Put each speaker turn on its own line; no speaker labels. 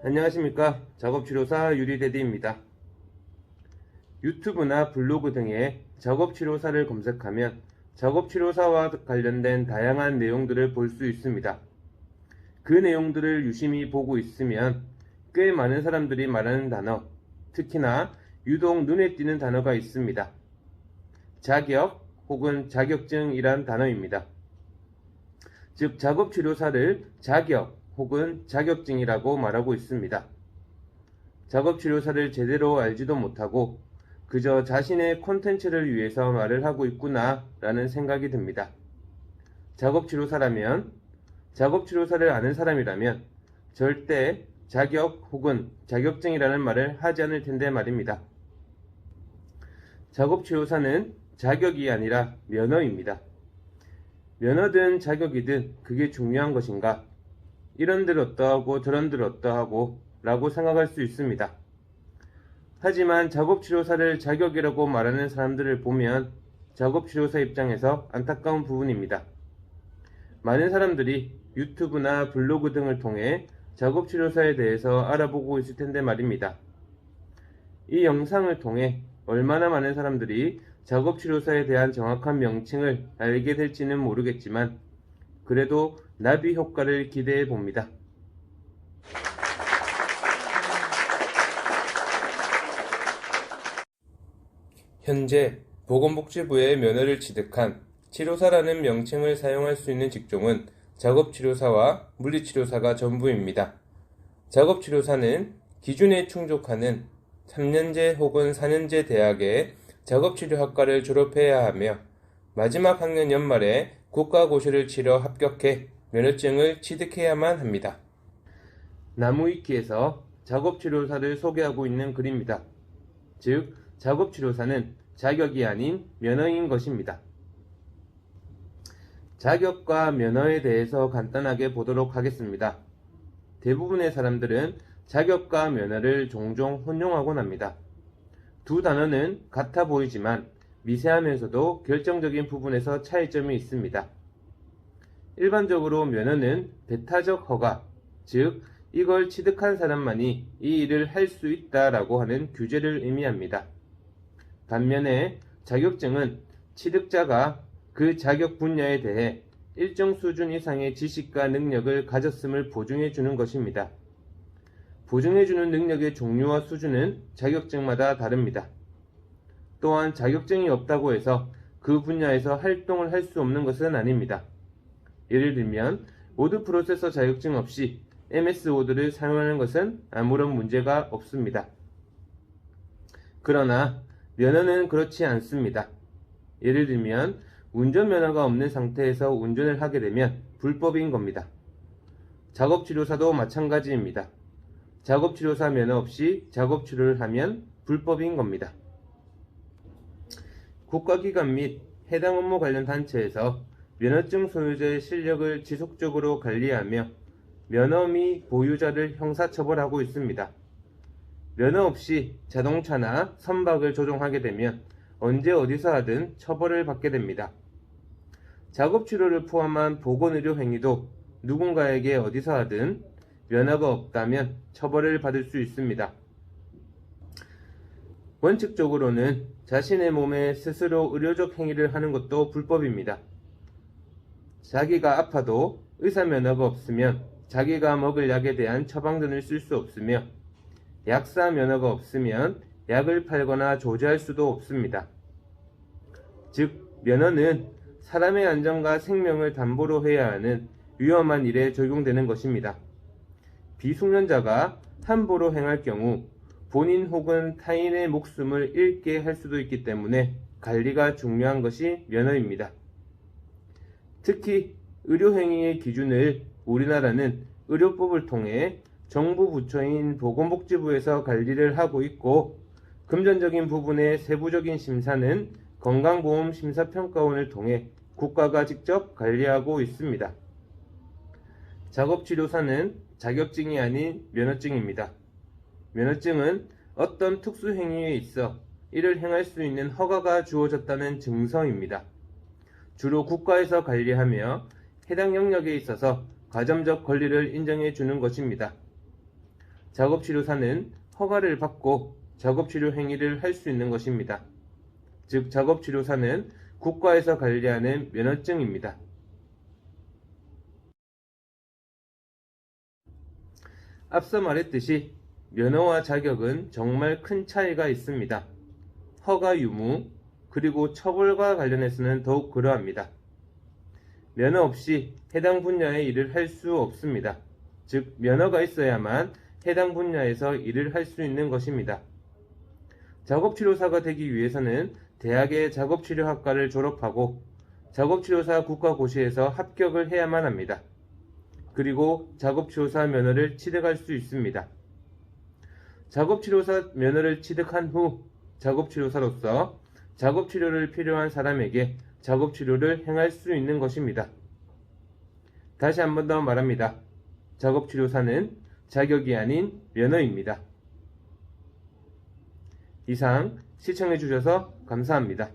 안녕하십니까. 작업치료사 유리대디입니다. 유튜브나 블로그 등에 작업치료사를 검색하면 작업치료사와 관련된 다양한 내용들을 볼 수 있습니다. 그 내용들을 유심히 보고 있으면 꽤 많은 사람들이 말하는 단어, 특히나 유독 눈에 띄는 단어가 있습니다. 자격 혹은 자격증이란 단어입니다. 즉 작업치료사를 자격 혹은 자격증이라고 말하고 있습니다. 작업치료사를 제대로 알지도 못하고 그저 자신의 콘텐츠를 위해서 말을 하고 있구나 라는 생각이 듭니다. 작업치료사라면, 작업치료사를 아는 사람이라면 절대 자격 혹은 자격증이라는 말을 하지 않을 텐데 말입니다. 작업치료사는 자격이 아니라 면허입니다. 면허든 자격이든 그게 중요한 것인가? 이런들 어떠하고 저런들 어떠하고 라고 생각할 수 있습니다. 하지만 작업치료사를 자격이라고 말하는 사람들을 보면 작업치료사 입장에서 안타까운 부분입니다. 많은 사람들이 유튜브나 블로그 등을 통해 작업치료사에 대해서 알아보고 있을 텐데 말입니다. 이 영상을 통해 얼마나 많은 사람들이 작업치료사에 대한 정확한 명칭을 알게 될지는 모르겠지만 그래도 나비 효과를 기대해 봅니다. 현재 보건복지부의 면허를 취득한 치료사라는 명칭을 사용할 수 있는 직종은 작업치료사와 물리치료사가 전부입니다. 작업치료사는 기준에 충족하는 3년제 혹은 4년제 대학의 작업치료학과를 졸업해야 하며 마지막 학년 연말에 국가고시를 치러 합격해 면허증을 취득해야만 합니다. 나무위키에서 작업치료사를 소개하고 있는 글입니다. 즉, 작업치료사는 자격이 아닌 면허인 것입니다. 자격과 면허에 대해서 간단하게 보도록 하겠습니다. 대부분의 사람들은 자격과 면허를 종종 혼용하곤 합니다. 두 단어는 같아 보이지만 미세하면서도 결정적인 부분에서 차이점이 있습니다. 일반적으로 면허는 배타적 허가, 즉 이걸 취득한 사람만이 이 일을 할 수 있다라고 하는 규제를 의미합니다. 반면에 자격증은 취득자가 그 자격 분야에 대해 일정 수준 이상의 지식과 능력을 가졌음을 보증해 주는 것입니다. 보증해 주는 능력의 종류와 수준은 자격증마다 다릅니다. 또한 자격증이 없다고 해서 그 분야에서 활동을 할 수 없는 것은 아닙니다. 예를 들면 워드 프로세서 자격증 없이 MS 워드를 사용하는 것은 아무런 문제가 없습니다. 그러나 면허는 그렇지 않습니다. 예를 들면 운전면허가 없는 상태에서 운전을 하게 되면 불법인 겁니다. 작업치료사도 마찬가지입니다. 작업치료사 면허 없이 작업치료를 하면 불법인 겁니다. 국가기관 및 해당 업무 관련 단체에서 면허증 소유자의 실력을 지속적으로 관리하며 면허 미 보유자를 형사처벌하고 있습니다. 면허 없이 자동차나 선박을 조종하게 되면 언제 어디서 하든 처벌을 받게 됩니다. 작업치료를 포함한 보건의료 행위도 누군가에게 어디서 하든 면허가 없다면 처벌을 받을 수 있습니다. 원칙적으로는 자신의 몸에 스스로 의료적 행위를 하는 것도 불법입니다. 자기가 아파도 의사 면허가 없으면 자기가 먹을 약에 대한 처방전을 쓸 수 없으며 약사 면허가 없으면 약을 팔거나 조제할 수도 없습니다. 즉, 면허는 사람의 안전과 생명을 담보로 해야 하는 위험한 일에 적용되는 것입니다. 비숙련자가 함부로 행할 경우 본인 혹은 타인의 목숨을 잃게 할 수도 있기 때문에 관리가 중요한 것이 면허입니다. 특히 의료행위의 기준을 우리나라는 의료법을 통해 정부 부처인 보건복지부에서 관리를 하고 있고 금전적인 부분의 세부적인 심사는 건강보험심사평가원을 통해 국가가 직접 관리하고 있습니다. 작업치료사는 자격증이 아닌 면허증입니다. 면허증은 어떤 특수행위에 있어 이를 행할 수 있는 허가가 주어졌다는 증서입니다. 주로 국가에서 관리하며 해당 영역에 있어서 가점적 권리를 인정해 주는 것입니다. 작업치료사는 허가를 받고 작업치료 행위를 할 수 있는 것입니다. 즉, 작업치료사는 국가에서 관리하는 면허증입니다. 앞서 말했듯이 면허와 자격은 정말 큰 차이가 있습니다. 허가 유무, 그리고 처벌과 관련해서는 더욱 그러합니다. 면허 없이 해당 분야의 일을 할 수 없습니다. 즉, 면허가 있어야만 해당 분야에서 일을 할 수 있는 것입니다. 작업치료사가 되기 위해서는 대학의 작업치료학과를 졸업하고 작업치료사 국가고시에서 합격을 해야만 합니다. 그리고 작업치료사 면허를 취득할 수 있습니다. 작업치료사 면허를 취득한 후 작업치료사로서 작업치료를 필요한 사람에게 작업치료를 행할 수 있는 것입니다. 다시 한 번 더 말합니다. 작업치료사는 자격이 아닌 면허입니다. 이상 시청해주셔서 감사합니다.